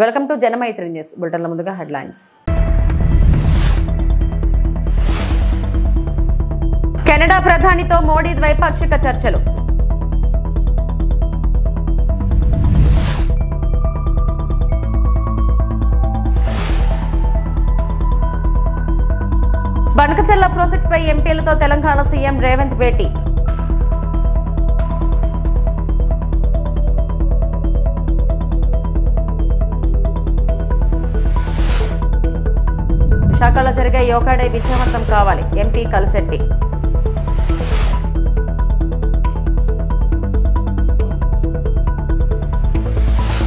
Welcome to Janamaitri news బులెటిన్ల ముందుగా headlines. Canada ప్రధానితో Modi ద్వైపాక్షిక చర్చలు. బనకచెర్ల ప్రాజెక్టుపై ఎంపీలతో తెలంగాణ సీఎం రేవంత్ భేటీ. విశాఖలో జరిగే యోగా డే విజయవంతం కావాలి, ఎంపీ కలిశెట్టి.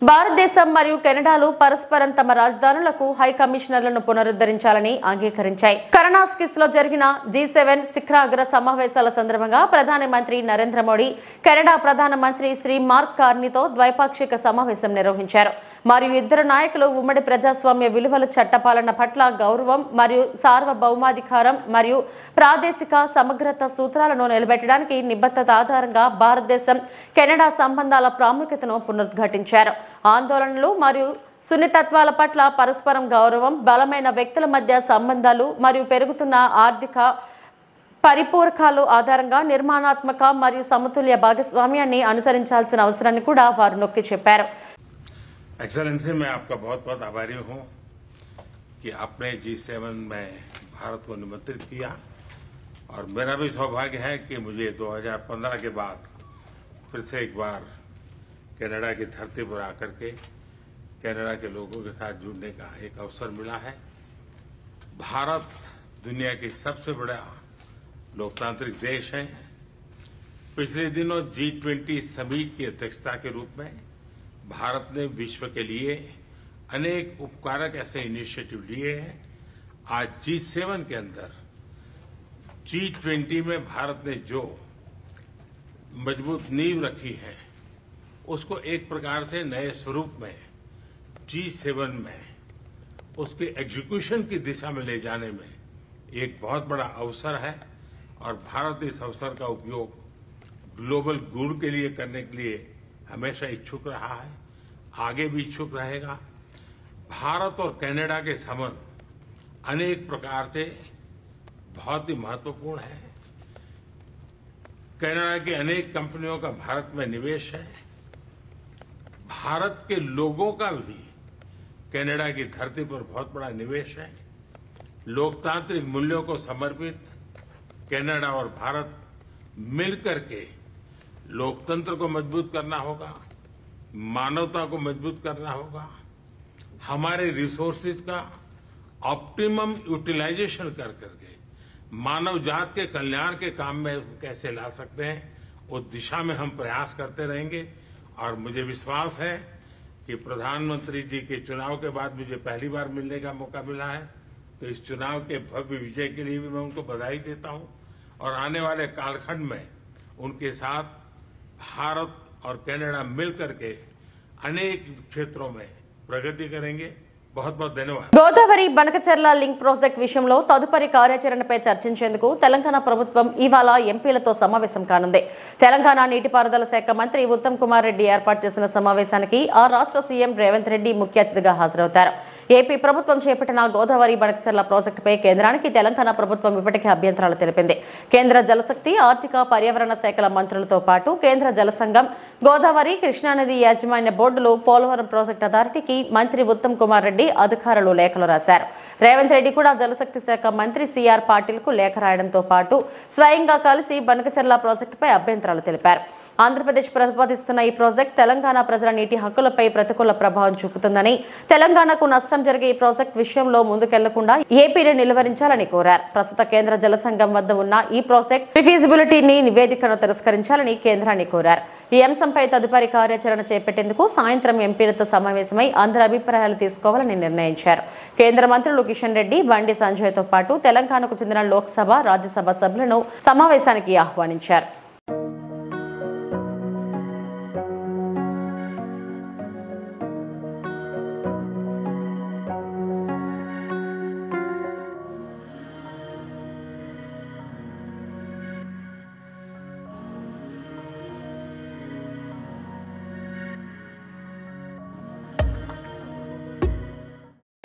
భారతదేశం మరియు కెనడాలు పరస్పరం తమ రాజధానులకు హై కమిషనర్లను పునరుద్ధరించాలని అంగీకరించాయి. కరణాస్కిస్ లో జరిగిన G7 శిఖరాగ్ర సమావేశాల సందర్భంగా ప్రధానమంత్రి నరేంద్ర మోడీ కెనడా ప్రధానమంత్రి శ్రీ మార్క్ కార్నీతో ద్వైపాక్షిక సమావేశం నిర్వహించారు. మరియు ఇద్దరు నాయకులు ఉమ్మడి ప్రజాస్వామ్య విలువల చట్టపాలన పట్ల గౌరవం మరియు సార్వభౌమాధికారం మరియు ప్రాదేశిక సమగ్రత సూత్రాలను నిలబెట్టడానికి నిబద్ధత ఆధారంగా భారతదేశం కెనడా సంబంధాల ప్రాముఖ్యతను పునరుద్ఘాటించారు. ఆందోళనలు మరియు సున్నితత్వాల పట్ల పరస్పరం గౌరవం, బలమైన వ్యక్తుల మధ్య సంబంధాలు మరియు పెరుగుతున్న ఆర్థిక పరిపూరకాలు ఆధారంగా నిర్మాణాత్మక మరియు సమతుల్య భాగస్వామ్యాన్ని అనుసరించాల్సిన అవసరాన్ని కూడా వారు నొక్కి చెప్పారు. एक्सेलेंसी, मैं आपका बहुत बहुत आभारी हूं कि आपने G7 में भारत को निमंत्रित किया और मेरा भी सौभाग्य है कि मुझे 2015 के बाद फिर से एक बार कनाडा की धरती पर आकर के कनाडा के लोगों के साथ जुड़ने का एक अवसर मिला है। भारत दुनिया की सबसे बड़ा लोकतांत्रिक देश है। पिछले दिनों G20 समिट की अध्यक्षता के रूप में भारत ने विश्व के लिए अनेक उपकारक ऐसे इनिशिएटिव लिए हैं। आज G7 के अंदर G20 में भारत ने जो मजबूत नींव रखी है उसको एक प्रकार से नए स्वरूप में G7 में उसके एग्जीक्यूशन की दिशा में ले जाने में एक बहुत बड़ा अवसर है और भारत इस अवसर का उपयोग ग्लोबल गुड के लिए करने के लिए हमेशा इच्छुक रहा है, आगे भी इच्छुक रहेगा। भारत और कनाडा के संबंध अनेक प्रकार से बहुत ही महत्वपूर्ण है। कनाडा की अनेक कंपनियों का भारत में निवेश है। भारत के लोगों का भी कनाडा की धरती पर बहुत बड़ा निवेश है। लोकतांत्रिक मूल्यों को समर्पित कनाडा और भारत मिलकर के लोकतंत्र को मजबूत करना होगा, मानवता को मजबूत करना होगा, हमारे रिसोर्सेज का ऑप्टिमम यूटिलाइजेशन कर करके मानव जात के कल्याण के काम में कैसे ला सकते हैं, उस दिशा में हम प्रयास करते रहेंगे। और मुझे विश्वास है कि प्रधानमंत्री जी के चुनाव के बाद मुझे पहली बार मिलने का मौका मिला है, तो इस चुनाव के भव्य विजय के लिए भी मैं उनको बधाई देता हूं और आने वाले कालखंड में उनके साथ भारत और कनाडा मिलकर के अनेक क्षेत्रों में प्रगति करेंगे। बहुत बहुत धन्यवाद। గోదావరి బనకచెర్ల లింక్ ప్రాజెక్ట్ విషయంలో తదుపరి కార్యాచరణపై చర్చించేందుకు తెలంగాణ ప్రభుత్వం ఇవాళ ఎంపీలతో సమావేశం కానుంది. తెలంగాణ నీటిపారుదల శాఖ మంత్రి ఉత్తమ్ కుమార్ రెడ్డి ఏర్పాటు చేసిన సమావేశానికి ఆ రాష్ట్ర సీఎం రేవంత్ రెడ్డి ముఖ్య అతిథిగా హాజరవుతారు. ఏపీ ప్రభుత్వం చేపట్టిన గోదావరి బనకచెర్ల ప్రాజెక్టుపై కేంద్రానికి తెలంగాణ ప్రభుత్వం ఇప్పటికే అభ్యంతరాలు తెలిపింది. కేంద్ర జలశక్తి, ఆర్థిక, పర్యావరణ శాఖల మంత్రులతో పాటు కేంద్ర జలసంఘం, గోదావరి కృష్ణానది యాజమాన్య బోర్డులు, పోలవరం ప్రాజెక్టు అథారిటీకి మంత్రి ఉత్తమ్ కుమార్ రెడ్డి అధికారులు లేఖలు రాశారు. రేవంత్ రెడ్డి కూడా జలశక్తి శాఖ మంత్రి సిఆర్ పాటిల్ కు లేఖ రాయడంతో పాటు స్వయంగా కలిసి బనకచెర్ల ప్రాజెక్టుపై అభ్యంతరాలు తెలిపారు. ఆంధ్రప్రదేశ్ ప్రతిపాదిస్తున్న ఈ ప్రాజెక్టు తెలంగాణ ప్రజల నీటి హక్కులపై ప్రతికూల ప్రభావం చూపుతుందని, తెలంగాణకు నష్టం జరిగే ఈ ప్రాజెక్టు విషయంలో ముందుకెళ్లకుండా ఏపీని నిలువరించాలని కోరారు. ప్రస్తుత కేంద్ర జలసంఘం వద్ద ఉన్న ఈ ప్రాజెక్టు ఫీజిబిలిటీని నివేదికను తిరస్కరించాలని కేంద్రాన్ని కోరారు. ఈ అంశంపై తదుపరి కార్యాచరణ చేపట్టేందుకు సాయంత్రం ఎంపీలతో సమావేశమై అందరి అభిప్రాయాలు తీసుకోవాలని నిర్ణయించారు. కేంద్ర మంత్రులు కిషన్ రెడ్డి, బండి సంజయ్తో పాటు తెలంగాణకు చెందిన లోక్సభ, రాజ్యసభ సభ్యులను సమావేశానికి ఆహ్వానించారు.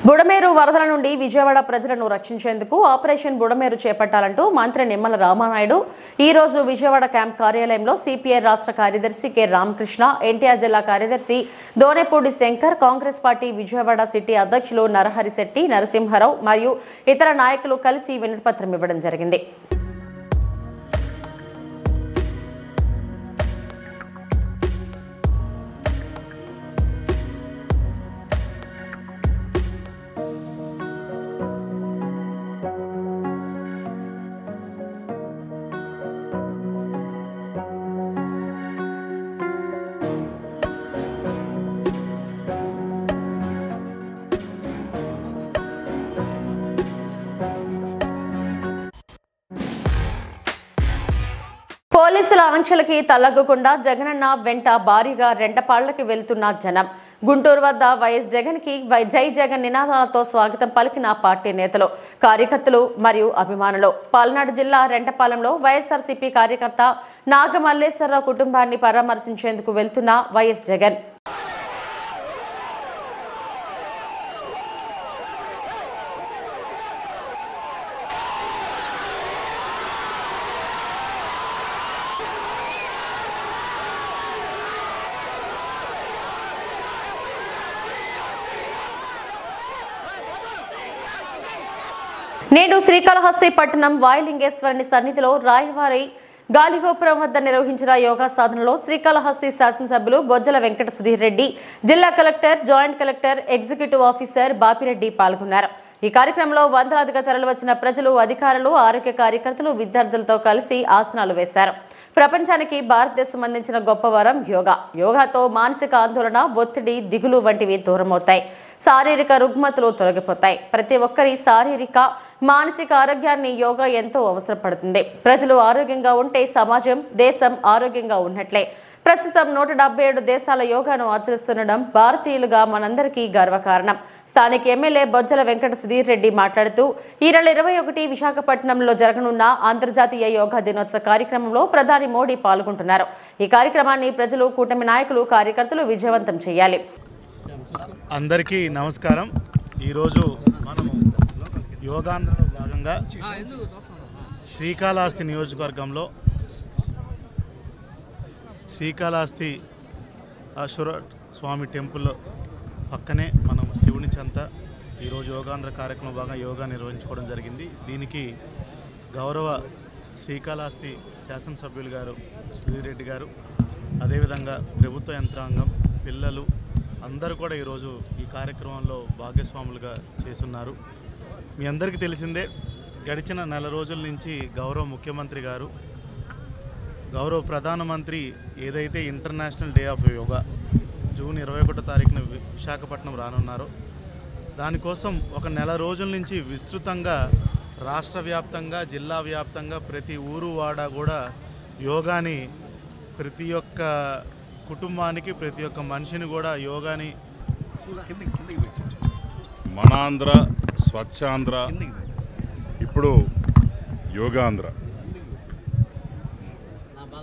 బుడమేరు వరదల నుండి విజయవాడ ప్రజలను రక్షించేందుకు ఆపరేషన్ బుడమేరు చేపట్టాలంటూ మంత్రి నిమ్మల రామానాయుడు ఈ రోజు విజయవాడ క్యాంప్ కార్యాలయంలో సిపిఐ రాష్ట్ర కార్యదర్శి కె రామకృష్ణ, ఎన్టీఆర్ జిల్లా కార్యదర్శి దోనేపూడి శంకర్, కాంగ్రెస్ పార్టీ విజయవాడ సిటీ అధ్యక్షులు నరహరిశెట్టి నరసింహారావు మరియు ఇతర నాయకులు కలిసి వినతిపత్రం ఇవ్వడం జరిగింది. పోలీసుల ఆంక్షలకి తలగ్గకుండా జగనన్న వెంట భారీగా రెంటపాళ్లకి వెళ్తున్న జనం. గుంటూరు వద్ద వైఎస్ జగన్ కి జై జగన్ నినాదాలతో స్వాగతం పలికిన పార్టీ నేతలు, కార్యకర్తలు మరియు అభిమానులు. పల్నాడు జిల్లా రెంటపాలెంలో వైఎస్ఆర్సీపీ కార్యకర్త నాగమల్లేశ్వరరావు కుటుంబాన్ని పరామర్శించేందుకు వెళ్తున్న వైఎస్ జగన్. నేడు శ్రీకాళహస్తి పట్టణం వాయులింగేశ్వరుని సన్నిధిలో రాయవారి గాలిగోపురం వద్ద నిర్వహించిన యోగా సాధనలో శ్రీకాళహస్తి శాసనసభ్యులు బొజ్జల వెంకట సుధీర్ రెడ్డి, జిల్లా collector, joint collector, executive officer Bapireddy పాల్గొన్నారు. ఈ కార్యక్రమంలో వందలాదిగా తరలివచ్చిన ప్రజలు, అధికారులు, ఆరోగ్య కార్యకర్తలు, విద్యార్థులతో కలిసి ఆసనాలు వేశారు. ప్రపంచానికి భారతదేశం అందించిన గొప్ప వరం యోగా. యోగాతో మానసిక ఆందోళన, ఒత్తిడి, దిగులు వంటివి దూరమవుతాయి. శారీరక రుగ్మతలు తొలగిపోతాయి. ప్రతి ఒక్కరి శారీరక, మానసిక ఆరోగ్యాన్ని యోగా ఎంతో అవసరపడుతుంది. ప్రజలు ఆరోగ్యంగా ఉంటే సమాజం, దేశం ఆరోగ్యంగా ఉన్నట్లే. ప్రస్తుతం 177 దేశాల యోగాను ఆచరిస్తుండడం భారతీయులుగా మనందరికీ గర్వకారణం. స్థానిక ఎమ్మెల్యే బొజ్జల వెంకట సుధీర్ రెడ్డి మాట్లాడుతూ ఈ నెల 21 విశాఖపట్నంలో జరగనున్న అంతర్జాతీయ యోగా దినోత్సవ కార్యక్రమంలో ప్రధాని మోడీ పాల్గొంటున్నారు. ఈ కార్యక్రమాన్ని ప్రజలు, కూటమి నాయకులు, కార్యకర్తలు విజయవంతం చేయాలి. అందరికీ నమస్కారం. ఈరోజు మనము యోగాంధ్రలో భాగంగా శ్రీకాళహస్తి నియోజకవర్గంలో శ్రీకాళహస్తి ఈశ్వర స్వామి టెంపుల్ పక్కనే మనం శివుని చెంత ఈరోజు యోగాంధ్ర కార్యక్రమం భాగంగా యోగా నిర్వహించుకోవడం జరిగింది. దీనికి గౌరవ శ్రీకాళహస్తి శాసనసభ్యులు గారు సుధీర్ రెడ్డి గారు, అదేవిధంగా ప్రభుత్వ యంత్రాంగం, పిల్లలు అందరూ కూడా ఈరోజు ఈ కార్యక్రమంలో భాగస్వాములుగా చేస్తున్నారు. మీ అందరికీ తెలిసిందే, గడిచిన నెల రోజుల నుంచి గౌరవ ముఖ్యమంత్రి గారు, గౌరవ ప్రధానమంత్రి ఏదైతే international day of yoga June 21వ తారీఖున విశాఖపట్నం రానున్నారో దానికోసం ఒక నెల రోజుల నుంచి విస్తృతంగా రాష్ట్ర వ్యాప్తంగా, జిల్లా వ్యాప్తంగా ప్రతి ఊరు వాడ కూడా యోగాని ప్రతి ఒక్క కుటుంబానికి, ప్రతి ఒక్క మనిషిని కూడా యోగాని మన ఆంధ్ర, స్వచ్ఛాంధ్ర, ఇప్పుడు యోగాంధ్ర.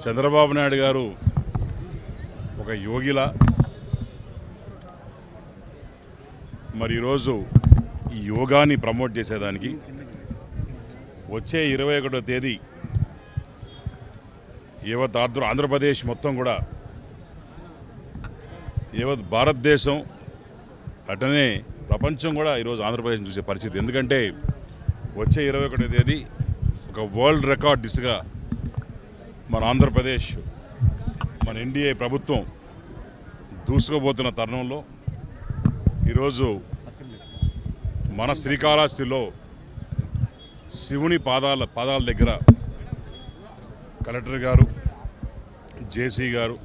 చంద్రబాబు నాయుడు గారు ఒక యోగిలా మరి ఈరోజు ఈ యోగాని ప్రమోట్ చేసేదానికి వచ్చే 21వ తేదీ యావత్ ఆంధ్రప్రదేశ్ మొత్తం కూడా, యావత్ భారతదేశం అటనే ప్రపంచం కూడా ఈరోజు ఆంధ్రప్రదేశ్ చూసే పరిస్థితి. ఎందుకంటే వచ్చే 21వ తేదీ ఒక వరల్డ్ రికార్డ్ దిశగా మన ఆంధ్రప్రదేశ్, మన ఎన్డీఏ ప్రభుత్వం దూసుకుపోతున్న తరుణంలో ఈరోజు మన శ్రీకాళహస్తిలో శివుని పాదాల దగ్గర కలెక్టర్ గారు, జేసీ గారు,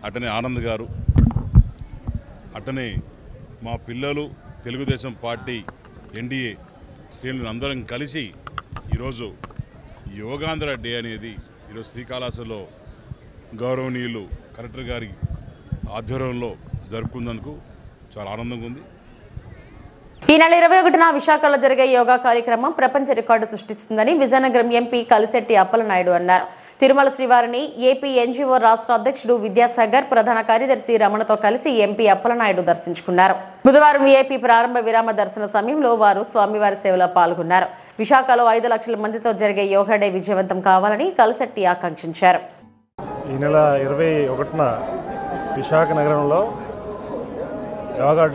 అటనే ఆనంద్ గారు, అటనే మా పిల్లలు, తెలుగుదేశం పార్టీ, ఎన్డీఏ శ్రేణులు అందరం కలిసి ఈరోజు యోగాంధ్ర డే అనేది ఈరోజు శ్రీకాళహస్తిలో గౌరవనీయులు కలెక్టర్ గారి ఆధ్వర్యంలో జరుపుకున్నందుకు చాలా ఆనందంగా ఉంది. ఈ నెల 21న విశాఖలో జరిగే యోగా కార్యక్రమం ప్రపంచ రికార్డు సృష్టిస్తుందని విజయనగరం ఎంపీ కలిశెట్టి అప్పలనాయుడు అన్నారు. తిరుమల శ్రీవారిని ఏపీ ఎన్జీఓ రాష్ట్ర అధ్యక్షుడు విద్యాసాగర్, ప్రధాన కార్యదర్శి రమణతో కలిసి ఎంపీ అప్పలనాయుడు దర్శించుకున్నారు. బుధవారం ఏపీ ప్రారంభ విరామ దర్శన సమయంలో వారు స్వామివారి సేవలో పాల్గొన్నారు. విశాఖలో 5 లక్షల మందితో జరిగే యోగా డే విజయవంతం కావాలని కలశెట్టి ఆకాంక్షించారు. ఈ నెల 21న విశాఖ నగరంలో యోగా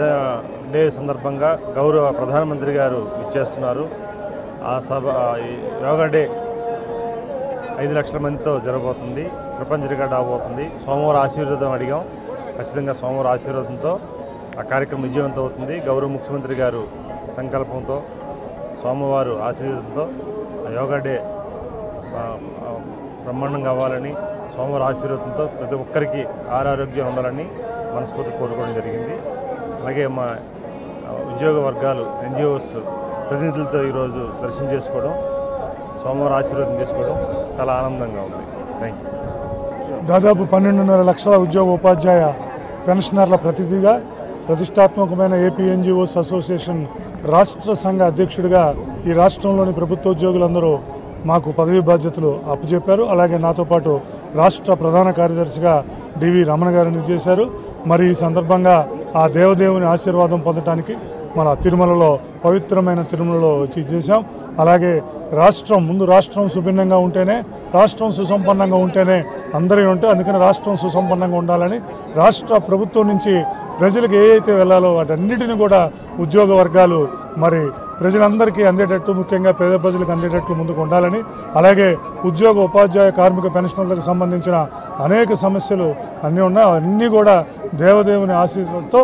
డే సందర్భంగా గౌరవ ప్రధానమంత్రి గారు ఇచ్చేస్తున్నారు. ఆ యోగా డే 5 లక్షల మందితో జరగబోతుంది. ప్రపంచ రికార్డు అవబోతుంది. సోమవారం ఆశీర్వాదం అడిగాం. ఖచ్చితంగా సోమవారం ఆశీర్వాదంతో ఆ కార్యక్రమం విజయవంతం అవుతుంది. గౌరవ ముఖ్యమంత్రి గారు సంకల్పంతో సోమవారం ఆశీర్వాదంతో ఆ యోగా డే బ్రహ్మాండంగా అవ్వాలని, సోమవారం ఆశీర్వాదంతో ప్రతి ఒక్కరికి ఆరోగ్యం ఉండాలని మనస్ఫూర్తి కోరుకోవడం జరిగింది. అలాగే మా ఉద్యోగ వర్గాలు ఎన్జిఓస్ ప్రతినిధులతో ఈరోజు దర్శనం చేసుకోవడం, సోమవారం ఆశీర్వాదం చేసుకోవడం చాలా ఆనందంగా ఉంది. Thank you. దాదాపు 12.5 లక్షల ఉద్యోగ ఉపాధ్యాయ పెన్షనర్ల ప్రతినిధిగా ప్రతిష్టాత్మకమైన ఏపీ ఎన్జిఓస్ అసోసియేషన్ రాష్ట్ర సంఘ అధ్యక్షుడిగా ఈ రాష్ట్రంలోని ప్రభుత్వోద్యోగులందరూ మాకు పదవీ బాధ్యతలు అప్పచెప్పారు. అలాగే నాతో పాటు రాష్ట్ర ప్రధాన కార్యదర్శిగా డివి రమణ గారిని చేశారు. మరి ఈ సందర్భంగా ఆ దేవదేవుని ఆశీర్వాదం పొందడానికి మన తిరుమలలో, పవిత్రమైన తిరుమలలో వచ్చి చేశాం. అలాగే రాష్ట్రం సుభిన్నంగా ఉంటేనే, రాష్ట్రం సుసంపన్నంగా ఉంటేనే అందరూ ఉంటాయి. అందుకని రాష్ట్రం సుసంపన్నంగా ఉండాలని రాష్ట్ర ప్రభుత్వం నుంచి ప్రజలకు ఏవైతే వెళ్ళాలో వాటన్నిటిని కూడా ఉద్యోగ వర్గాలు మరి ప్రజలందరికీ అందేటట్టు, ముఖ్యంగా పేద ప్రజలకు అందేటట్లు ముందుకు ఉండాలని, అలాగే ఉద్యోగ ఉపాధ్యాయ కార్మిక పెన్షనర్లకు సంబంధించిన అనేక సమస్యలు అన్నీ ఉన్నాయి. అన్నీ కూడా దేవదేవుని ఆశీర్వాదంతో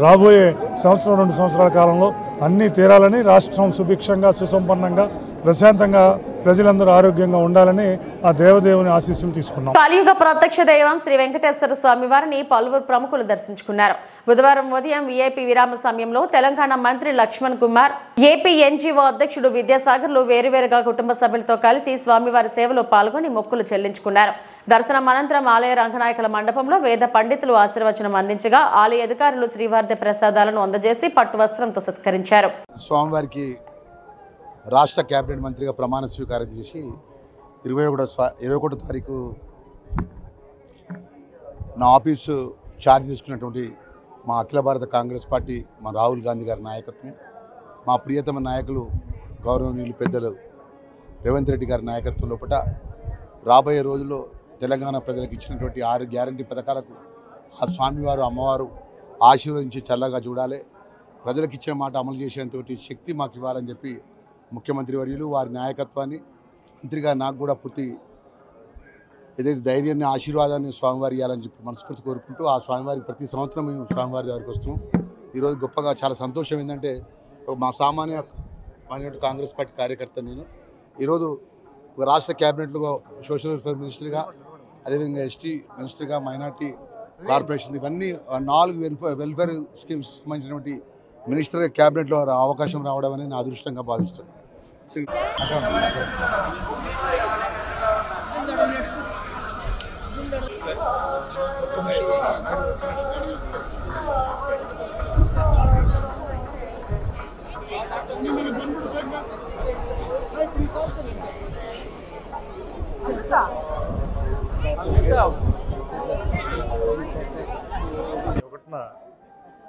రాబోయే 1-2 సంవత్సరాల కాలంలో అన్నీ తీరాలని, రాష్ట్రం సుభిక్షంగా, సుసంపన్నంగా, ప్రశాంతంగా, ప్రజలందరూ ఆరోగ్యంగా ఉండాలని ఆ దేవదేవుని ఆశీస్సులు తీసుకున్నాం. కలియుగ ప్రత్యక్ష దైవం శ్రీ వెంకటేశ్వర స్వామి వారిని పలువురు ప్రముఖులు దర్శించుకున్నారు. బుధవారం ఉదయం వీఐపీ విరామ సమయంలో తెలంగాణ మంత్రి లక్ష్మణ్ కుమార్, ఏపీ ఎన్జీఓ అధ్యక్షుడు విద్యాసాగర్లు వేరువేరుగా కుటుంబ సభ్యులతో కలిసి స్వామివారి సేవలో పాల్గొని మొక్కులు చెల్లించుకున్నారు. దర్శనం అనంతరం ఆలయ రంగనాయకుల మండపంలో వేద పండితులు ఆశీర్వచనం అందించగా ఆలయ అధికారులు శ్రీవారి ప్రసాదాలను అందజేసి పట్టు వస్త్రంతో సత్కరించారు. స్వామివారికి రాష్ట్ర కేబినెట్ మంత్రిగా ప్రమాణ స్వీకారం చేసి 21 తారీఖు నా ఆఫీసు ఛార్జ్ తీసుకున్నటువంటి మా అఖిల భారత కాంగ్రెస్ పార్టీ, మా రాహుల్ గాంధీ గారి నాయకత్వం, మా ప్రియతమ నాయకులు గౌరవనీయులు పెద్దలు రేవంత్ రెడ్డి గారి నాయకత్వం లోపల రాబోయే రోజుల్లో తెలంగాణ ప్రజలకు ఇచ్చినటువంటి 6 గ్యారంటీ పథకాలకు ఆ స్వామివారు, అమ్మవారు ఆశీర్వదించి చల్లగా చూడాలి. ప్రజలకు ఇచ్చిన మాట అమలు చేసేటువంటి శక్తి మాకు ఇవ్వాలని చెప్పి ముఖ్యమంత్రి వర్యులు వారి నాయకత్వాన్ని, మంత్రిగా నాకు కూడా పూర్తి ఏదైతే ధైర్యాన్ని, ఆశీర్వాదాన్ని స్వామివారి ఇవ్వాలని చెప్పి మనస్ఫూర్తి కోరుకుంటూ ఆ స్వామివారికి ప్రతి సంవత్సరం మేము స్వామివారి దగ్గరికి వస్తున్నాం. ఈరోజు గొప్పగా చాలా సంతోషం ఏంటంటే మా సామాన్య కాంగ్రెస్ పార్టీ కార్యకర్త నేను ఈరోజు ఒక రాష్ట్ర క్యాబినెట్లో సోషల్ వెల్ఫేర్ మినిస్టర్గా, అదేవిధంగా ఎస్టీ మినిస్టర్గా, మైనార్టీ కార్పొరేషన్, ఇవన్నీ 4 వెల్ఫేర్ స్కీమ్స్ సంబంధించినటువంటి మినిస్టర్ క్యాబినెట్లో అవకాశం రావడం అనేది నా అదృష్టంగా భావిస్తున్నాను.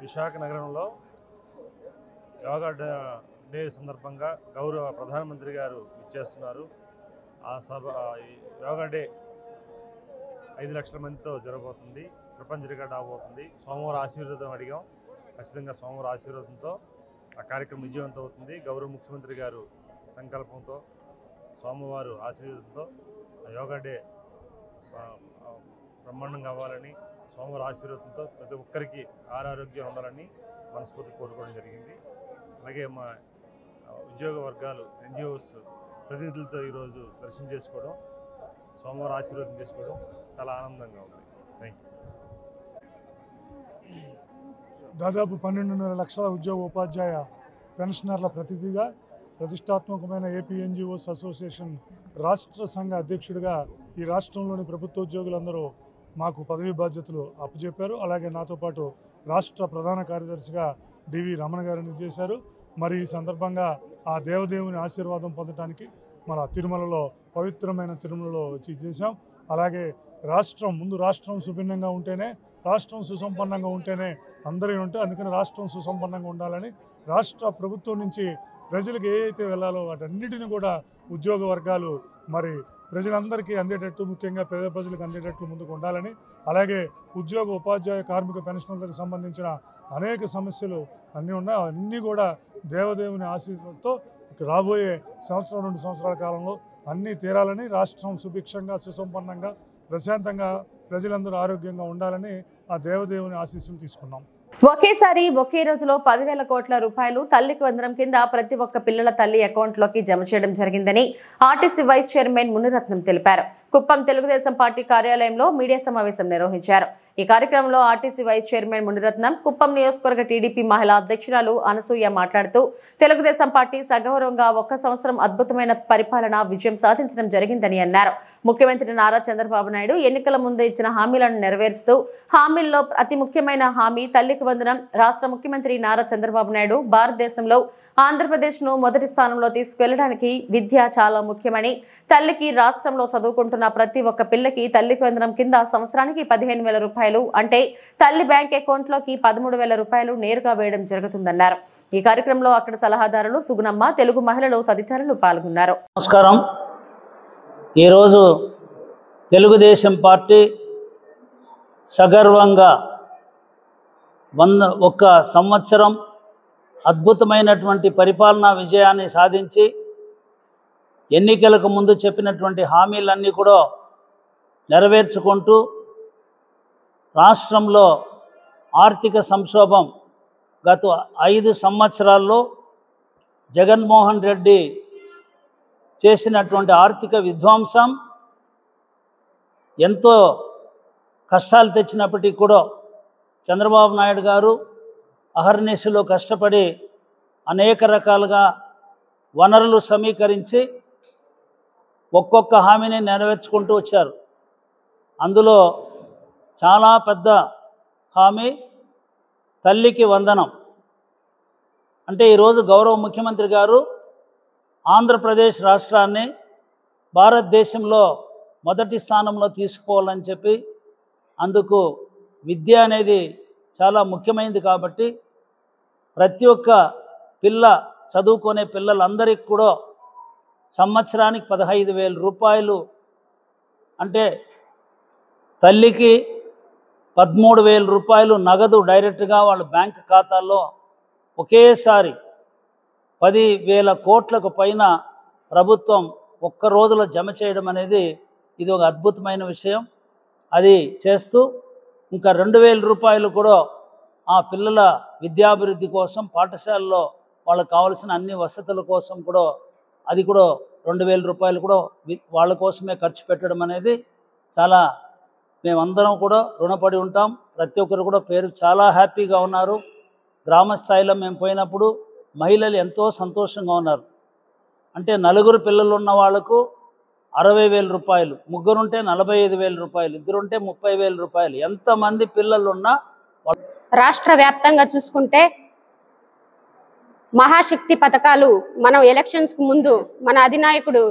విశాఖ నగరంలో యోగా డే సందర్భంగా గౌరవ ప్రధానమంత్రి గారు ఇచ్చేస్తున్నారు. ఆ యోగా డే 5 లక్షల మందితో జరగబోతుంది. ప్రపంచ రికార్డు అవబోతుంది. సోమవారం ఆశీర్వాదం అడిగాం. ఖచ్చితంగా సోమవారం ఆశీర్వాదంతో ఆ కార్యక్రమం విజయవంతం అవుతుంది. గౌరవ ముఖ్యమంత్రి గారు సంకల్పంతో సోమవారం ఆశీర్వాదంతో ఆ యోగా డే బ్రహ్మాండంగా అవ్వాలని, సోమవారం ఆశీర్వాదంతో ప్రతి ఒక్కరికి ఆరోగ్యం ఉండాలని మనస్ఫూర్తి కోరుకోవడం జరిగింది. అలాగే మా ఉద్యోగ వర్గాలు ఎన్జిఓస్ ప్రతినిధులతో ఈరోజు దర్శనం చేసుకోవడం, సోమవారం ఆశీర్వాదం చేసుకోవడం చాలా ఆనందంగా ఉంది. Thank you. దాదాపు 12.5 లక్షల ఉద్యోగ ఉపాధ్యాయ పెన్షనర్ల ప్రతినిధిగా ప్రతిష్టాత్మకమైన ఏపీ ఎన్జిఓస్ అసోసియేషన్ రాష్ట్ర సంఘ అధ్యక్షుడిగా ఈ రాష్ట్రంలోని ప్రభుత్వోద్యోగులందరూ మాకు పదవీ బాధ్యతలు అప్పచెప్పారు. అలాగే నాతో పాటు రాష్ట్ర ప్రధాన కార్యదర్శిగా డివి రమణ గారిని చేశారు. మరి ఈ సందర్భంగా ఆ దేవదేవుని ఆశీర్వాదం పొందడానికి మన తిరుమలలో పవిత్రమైన తిరుమలలో వచ్చి చేసాం. అలాగే ముందు రాష్ట్రం సుభిన్నంగా ఉంటేనే, రాష్ట్రం సుసంపన్నంగా ఉంటేనే అందరూ ఉంటాయి. అందుకని రాష్ట్రం సుసంపన్నంగా ఉండాలని రాష్ట్ర ప్రభుత్వం నుంచి ప్రజలకు ఏదైతే వెళ్ళాలో వాటన్నిటిని కూడా ఉద్యోగ వర్గాలు మరి ప్రజలందరికీ అందేటట్టు, ముఖ్యంగా పేద ప్రజలకు అందేటట్లు ముందుకు ఉండాలని, అలాగే ఉద్యోగ ఉపాధ్యాయ కార్మిక పెన్షన్లకు సంబంధించిన అనేక సమస్యలు అన్నీ ఉన్నాయి. అవన్నీ కూడా దేవదేవుని ఆశీర్వాదంతో రాబోయే 1-2 సంవత్సరాల కాలంలో అన్నీ తీరాలని, రాష్ట్రం సుభిక్షంగా సుసంపన్నంగా ప్రశాంతంగా ప్రజలందరూ ఆరోగ్యంగా ఉండాలని ఆ దేవదేవుని ఆశీస్సులు తీసుకున్నాం. ఒకేసారి ఒకే రోజులో 10,000 కోట్ల రూపాయలు తల్లికి వందనం కింద ప్రతి ఒక్క పిల్లల తల్లి అకౌంట్లోకి జమ చేయడం జరిగిందని ఆర్టీసీ వైస్ చైర్మన్ మునిరత్నం తెలిపారు. కుప్పం తెలుగుదేశం పార్టీ కార్యాలయంలో మీడియా సమావేశం నిర్వహించారు. ఈ కార్యక్రమంలో RTC vice chairman Muniratnam, Kuppam నియోజకవర్గ టీడీపీ మహిళా అధ్యక్షురాలు అనసూయ మాట్లాడుతూ తెలుగుదేశం పార్టీ సగౌరవంగా 1 సంవత్సరం అద్భుతమైన పరిపాలన విజయం సాధించడం జరిగిందని అన్నారు. ముఖ్యమంత్రి నారా చంద్రబాబు నాయుడు ఎన్నికల ముందు ఇచ్చిన హామీలను నెరవేరుస్తూ హామీల్లో అతి ముఖ్యమైన హామీ తల్లికి వందనం. రాష్ట్ర ముఖ్యమంత్రి నారా చంద్రబాబు నాయుడు భారతదేశంలో ఆంధ్రప్రదేశ్ను మొదటి స్థానంలో తీసుకెళ్లడానికి విద్య చాలా ముఖ్యమని, తల్లికి రాష్ట్రంలో చదువుకుంటున్న ప్రతి ఒక్క పిల్లకి తల్లికి వందనం కింద సంవత్సరానికి 15,000 రూపాయలు అంటే తల్లి బ్యాంక్ అకౌంట్లోకి 13,000 రూపాయలు నేరుగా వేయడం జరుగుతుందన్నారు. ఈ కార్యక్రమంలో అక్కడ సలహాదారులు సుగుణమ్మ, తెలుగు మహిళలు తదితరులు పాల్గొన్నారు. నమస్కారం. ఈరోజు తెలుగుదేశం పార్టీ సగర్వంగా 1 సంవత్సరం అద్భుతమైనటువంటి పరిపాలనా విజయాన్ని సాధించి ఎన్నికలకు ముందు చెప్పినటువంటి హామీలన్నీ కూడా నెరవేర్చుకుంటూ రాష్ట్రంలో ఆర్థిక సంక్షోభం గత 5 సంవత్సరాల్లో జగన్మోహన్ రెడ్డి చేసినటువంటి ఆర్థిక విధ్వంసం ఎంతో కష్టాలు తెచ్చినప్పటికీ కూడా చంద్రబాబు నాయుడు గారు అహర్నిశలో కష్టపడి అనేక రకాలుగా వనరులు సమీకరించి ఒక్కొక్క హామీని నెరవేర్చుకుంటూ వచ్చారు. అందులో చాలా పెద్ద హామీ తల్లికి వందనం. అంటే ఈరోజు గౌరవ ముఖ్యమంత్రి గారు ఆంధ్రప్రదేశ్ రాష్ట్రాన్ని భారతదేశంలో మొదటి స్థానంలో తీసుకోవాలని చెప్పి, అందుకు విద్య అనేది చాలా ముఖ్యమైనది కాబట్టి ప్రతి ఒక్క చదువుకునే పిల్లలందరికీ కూడా సంవత్సరానికి 15,000 రూపాయలు అంటే తల్లికి 13,000 రూపాయలు నగదు డైరెక్ట్గా వాళ్ళ బ్యాంక్ ఖాతాల్లో ఒకేసారి 10,000 కోట్లకు పైన ప్రభుత్వం ఒక్క రోజులో జమ చేయడం అనేది ఇది ఒక అద్భుతమైన విషయం. అది చేస్తూ ఇంకా 2,000 రూపాయలు కూడా ఆ పిల్లల విద్యాభివృద్ధి కోసం, పాఠశాలలో వాళ్ళకు కావాల్సిన అన్ని వసతుల కోసం కూడా అది కూడా 2,000 రూపాయలు కూడా వాళ్ళ కోసమే ఖర్చు పెట్టడం అనేది చాలా మేమందరం కూడా రుణపడి ఉంటాం. ప్రతి ఒక్కరు కూడా పేరు చాలా హ్యాపీగా ఉన్నారు. గ్రామ స్థాయిలో మేము పోయినప్పుడు మహిళలు ఎంతో సంతోషంగా ఉన్నారు. అంటే 4 పిల్లలు ఉన్న వాళ్లకు 60,000 రూపాయలు, 3 ఉంటే 45,000 రూపాయలు, 2 ఉంటే 30,000 రూపాయలు, ఎంతమంది పిల్లలు ఉన్నా. రాష్ట్ర వ్యాప్తంగా చూసుకుంటే మహాశక్తి పథకాలు మనం ఎలక్షన్స్కు ముందు మన అధినాయకుడు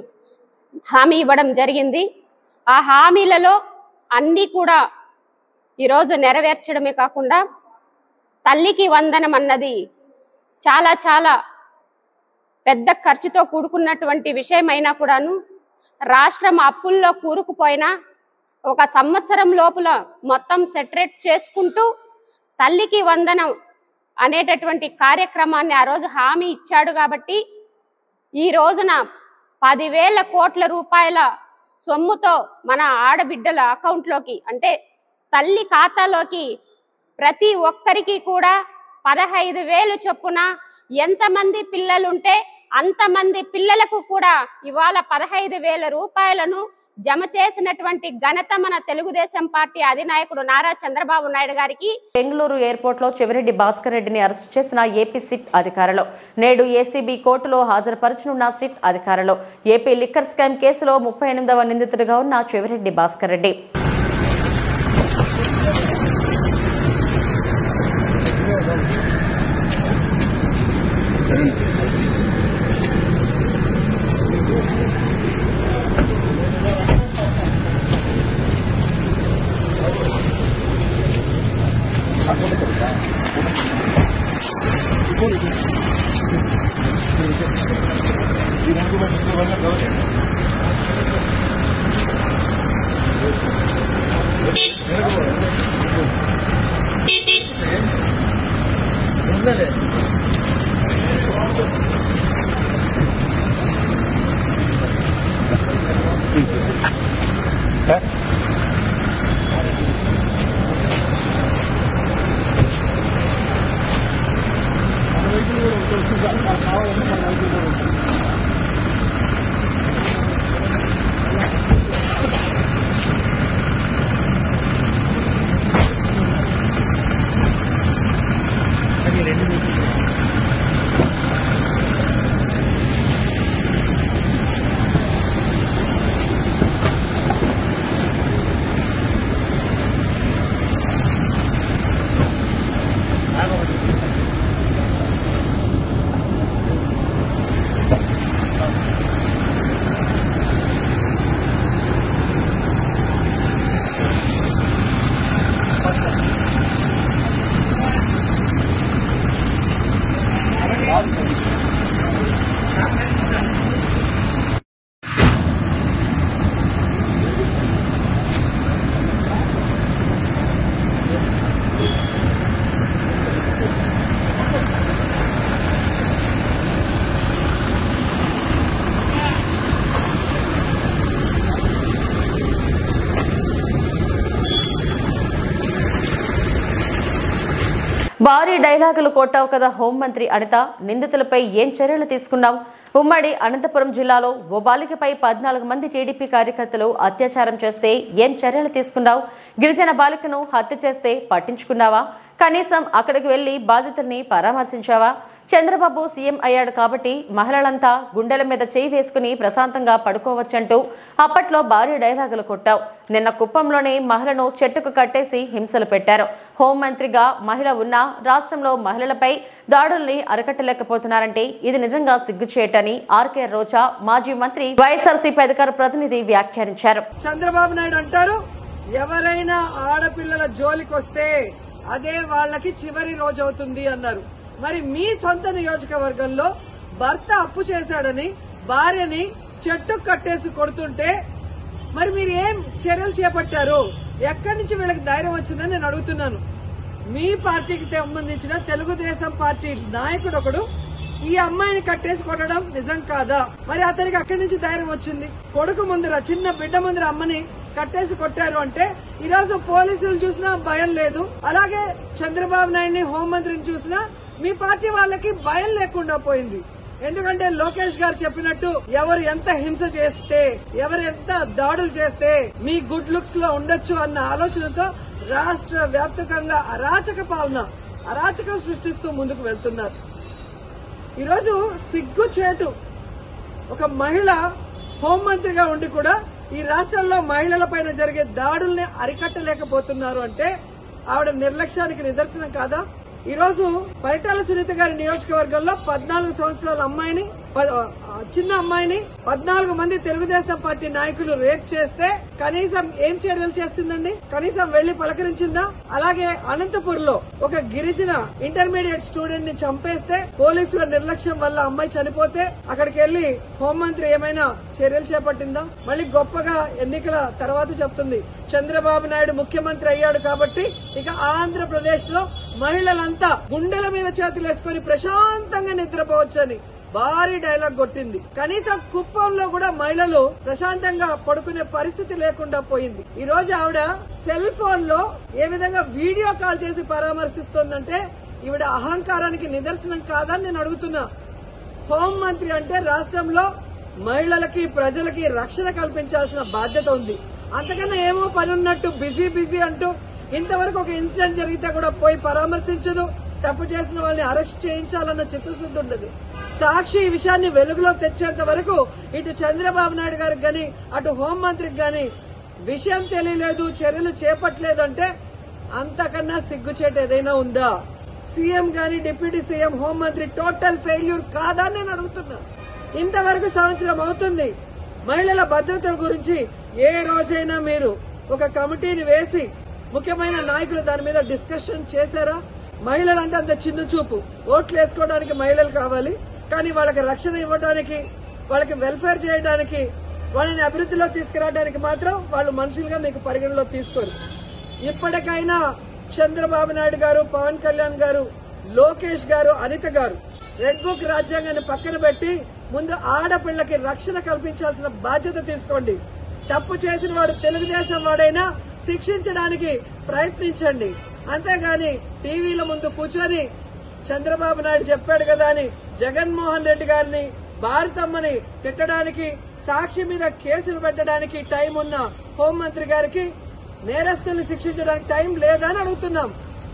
హామీ ఇవ్వడం జరిగింది. ఆ హామీలలో అన్నీ కూడా ఈరోజు నెరవేర్చడమే కాకుండా తల్లికి వందనం అన్నది చాలా చాలా పెద్ద ఖర్చుతో కూడుకున్నటువంటి విషయమైనా కూడాను రాష్ట్రం అప్పుల్లో కూరుకుపోయినా 1 సంవత్సరం లోపల మొత్తం సెటరేట్ చేసుకుంటూ తల్లికి వందనం అనేటటువంటి కార్యక్రమాన్ని ఆ రోజు హామీ ఇచ్చాడు. కాబట్టి ఈ రోజున 10,000 కోట్ల రూపాయల సొమ్ముతో మన ఆడబిడ్డల అకౌంట్లోకి అంటే తల్లి ఖాతాలోకి ప్రతి ఒక్కరికి కూడా 15,000 చొప్పున ఎంతమంది పిల్లలుంటే అంతమంది పిల్లలకు కూడా ఇవాళ 15,000 రూపాయలను జమ చేసినటువంటి ఘనత మన తెలుగుదేశం పార్టీ అధినాయకుడు నారా చంద్రబాబు నాయుడు గారికి. బెంగళూరు ఎయిర్పోర్ట్లో చెవిరెడ్డి భాస్కర్ రెడ్డిని అరెస్టు చేసిన ఏపీ సిట్ అధికారులు నేడు ఏసీబీ కోర్టులో హాజరుపరచనున్న సిట్ అధికారులు. ఏపీ లిక్కర్ స్కామ్ కేసులో 38వ నిందితుడిగా ఉన్న చెవిరెడ్డి భాస్కర్ రెడ్డి సార్ భారీ డైలాగులు కొట్టావు కదా హోంమంత్రి అనిత, నిందితులపై ఏం చర్యలు తీసుకున్నావు? ఉమ్మడి అనంతపురం జిల్లాలో ఓ బాలికపై 14 మంది టీడీపీ కార్యకర్తలు అత్యాచారం చేస్తే ఏం చర్యలు తీసుకున్నావు? గిరిజన బాలికను హత్య చేస్తే పట్టించుకున్నావా? కనీసం అక్కడికి వెళ్లి బాధితుల్ని పరామర్శించావా? చంద్రబాబు సీఎం అయ్యాడు కాబట్టి మహిళలంతా గుండెల మీద చేయి వేసుకుని ప్రశాంతంగా పడుకోవచ్చంటూ అప్పట్లో భారీ డైలాగులు కొట్టావు. నిన్న కుప్పంలోనే మహిళను చెట్టుకు కట్టేసి హింసలు పెట్టారు. హోంమంత్రిగా మహిళ ఉన్నా రాష్ట్రంలో మహిళలపై దాడుల్ని అరికట్టలేకపోతున్నారంటే ఇది నిజంగా సిగ్గుచేటని ఆర్కే రోజా మాజీ మంత్రి వైఎస్ఆర్సీపీ అధికార ప్రతినిధి వ్యాఖ్యానించారు. చంద్రబాబు నాయుడు అంటారు, ఎవరైనా ఆడపిల్లల జోలికొస్తే అదే వాళ్ళకి చివరి రోజు అవుతుంది అన్నారు. మరి మీ సొంత నియోజకవర్గంలో భర్త అప్పు చేశాడని భార్యని చెట్టు కట్టేసి కొడుతుంటే మరి మీరు ఏం చర్యలు చేపట్టారు? ఎక్కడి నుంచి వీళ్ళకి ధైర్యం వచ్చిందని నేను అడుగుతున్నాను. మీ పార్టీకి సంబంధించిన తెలుగుదేశం పార్టీ నాయకుడు ఒకడు ఈ అమ్మాయిని కట్టేసి కొట్టడం నిజం కాదా? మరి అతనికి అక్కడి నుంచి ధైర్యం వచ్చింది? కొడుకు ముందర, చిన్న బిడ్డ ముందర అమ్మని కట్టేసి కొట్టారు అంటే ఈరోజు పోలీసులు చూసినా భయం లేదు. అలాగే చంద్రబాబు నాయుడిని హోంమంత్రిని చూసినా మీ పార్టీ వాళ్ళకి భయం లేకుండా పోయింది. ఎందుకంటే లోకేష్ గారు చెప్పినట్టు ఎవరు ఎంత హింస చేస్తే, ఎవరు ఎంత దాడులు చేస్తే మీ గుడ్ లుక్స్ లో ఉండొచ్చు అన్న ఆలోచనతో రాష్ట్ర వ్యాప్తంగా అరాచకం సృష్టిస్తూ ముందుకు వెళ్తున్నారు. ఈరోజు సిగ్గుచేటు ఒక మహిళ హోంమంత్రిగా ఉండి కూడా ఈ రాష్ట్రంలో మహిళల పైన జరిగే దాడుల్ని అరికట్టలేకపోతున్నారు అంటే ఆవిడ నిర్లక్ష్యానికి నిదర్శనం కాదా? ఈరోజు పరిటాల సునీత గారి నియోజకవర్గంలో 14 సంవత్సరాల అమ్మాయిని, చిన్న అమ్మాయిని 14 మంది తెలుగుదేశం పార్టీ నాయకులు రేప్ చేస్తే కనీసం ఏం చర్యలు చేస్తుందండి? కనీసం వెళ్లి పలకరించిందా? అలాగే అనంతపూర్ లో ఒక గిరిజన ఇంటర్మీడియట్ స్టూడెంట్ ని చంపేస్తే పోలీసుల నిర్లక్ష్యం వల్ల అమ్మాయి చనిపోతే అక్కడికి వెళ్లి హోంమంత్రి ఏమైనా చర్యలు చేపట్టిందా? మళ్ళీ గొప్పగా ఎన్నికల తర్వాత చెప్తుంది చంద్రబాబు నాయుడు ముఖ్యమంత్రి అయ్యాడు కాబట్టి ఇక ఆంధ్రప్రదేశ్ లో మహిళలంతా గుండెల మీద చేతులేసుకుని ప్రశాంతంగా నిద్రపోవచ్చని భారీ డైలాగ్ కొట్టింది. కనీసం కుప్పంలో కూడా మహిళలు ప్రశాంతంగా పడుకునే పరిస్థితి లేకుండా పోయింది. ఈ రోజు ఆవిడ సెల్ ఫోన్ లో ఏ విధంగా వీడియో కాల్ చేసి పరామర్శిస్తోందంటే ఈవిడ అహంకారానికి నిదర్శనం కాదని నేను అడుగుతున్నా. హోంమంత్రి అంటే రాష్ట్రంలో మహిళలకి, ప్రజలకి రక్షణ కల్పించాల్సిన బాధ్యత ఉంది. అంతకన్నా ఏమో పనున్నట్టు బిజీ అంటూ ఇంతవరకు ఒక ఇన్సిడెంట్ జరిగితే కూడా పోయి పరామర్శించదు. తప్పు చేసిన వాళ్ళని అరెస్ట్ చేయించాలన్న చిత్తశుద్ధి ఉండదు. సాక్షి ఈ విషయాన్ని వెలుగులో తెచ్చేంత వరకు ఇటు చంద్రబాబు నాయుడు గారికి గాని అటు హోంమంత్రికి గాని విషయం తెలియలేదు, చర్యలు చేపట్టలేదు అంటే అంతకన్నా సిగ్గుచేటు ఏదైనా ఉందా? సీఎం గాని, డిప్యూటీ సీఎం, హోంమంత్రి టోటల్ ఫెయిల్యూర్ కాదా నేను అడుగుతున్నా. ఇంతవరకు సంవత్సరం అవుతుంది. మహిళల భద్రత గురించి ఏ రోజైనా మీరు ఒక కమిటీని వేసి ముఖ్యమైన నాయకులు దాని మీద డిస్కషన్ చేశారా? మహిళలు అంటే అంత చిన్న చూపు. ఓట్లు వేసుకోవడానికి మహిళలు కావాలి, కానీ వాళ్ళకి రక్షణ ఇవ్వడానికి, వాళ్ళకి వెల్ఫేర్ చేయడానికి, వాళ్ళని అభివృద్ధిలోకి తీసుకురావడానికి మాత్రం వాళ్ళు మనుషులుగా మీకు పరిగణలోకి తీసుకోరు. ఇప్పటికైనా చంద్రబాబు నాయుడు గారు, పవన్ కళ్యాణ్ గారు, లోకేష్ గారు, అనిత గారు రెడ్ బుక్ రాజ్యాంగాన్ని పక్కన పెట్టి ముందు ఆడపిల్లకి రక్షణ కల్పించాల్సిన బాధ్యత తీసుకోండి. తప్పు చేసిన వాడు తెలుగుదేశం వాడైనా శిక్షించడానికి ప్రయత్నించండి. అంతేగాని టీవీల ముందు కూర్చొని చంద్రబాబు నాయుడు చెప్పాడు కదా అని జగన్మోహన్ రెడ్డి గారిని, భారతమ్మని తిట్టడానికి, సాక్షి మీద కేసులు పెట్టడానికి టైం ఉన్న హోంమంత్రి గారికి నేరస్తుల్ని శిక్షించడానికి టైం లేదని అడుగుతున్నాం.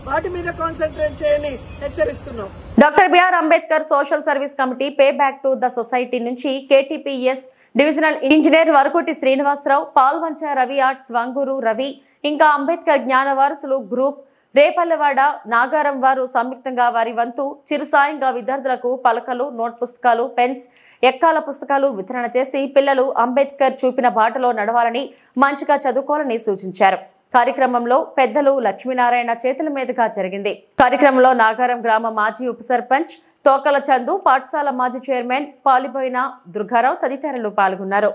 వాటి మీద కాన్సన్ట్రేట్ చేయని హెచ్చరిస్తున్నాం. Doctor B R Ambedkar social service committee pay back to the society నుంచి కేటీపీఎస్ డివిజనల్ ఇంజనీర్ వరకుటి శ్రీనివాసరావు, పాల్వంచ రవి ఆర్ట్స్ వంగూరు రవి, ఇంకా అంబేద్కర్ జ్ఞాన వారసులు గ్రూప్ రేపల్లెవాడ నాగారం వారు సంయుక్తంగా వారి వంతు చిరు సాయంగా విద్యార్థులకు పలకలు, నోట్ పుస్తకాలు, పెన్స్, ఎక్కాల పుస్తకాలు వితరణ చేసి పిల్లలు అంబేద్కర్ చూపిన బాటలో నడవాలని, మంచిగా చదువుకోవాలని సూచించారు. కార్యక్రమంలో పెద్దలు లక్ష్మీనారాయణ చేతుల మీదుగా జరిగింది. కార్యక్రమంలో నాగారం గ్రామ మాజీ ఉప సర్పంచ్ తోకల చందు, పాఠశాల మాజీ చైర్మన్ పాలిబోయిన దుర్గారావు తదితరులు పాల్గొన్నారు.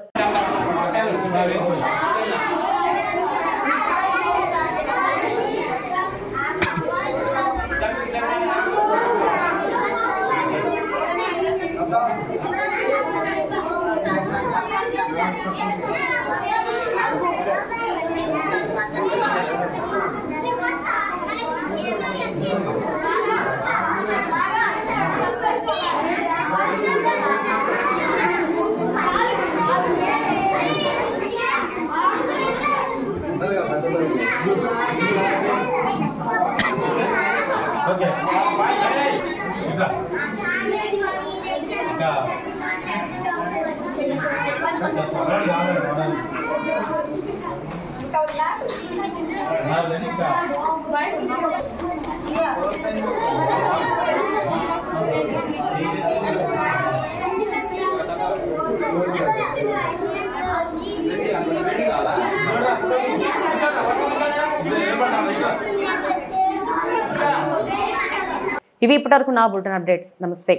ఇవి ఇప్పటివరకు నా బులెటిన్ అప్డేట్స్. నమస్తే.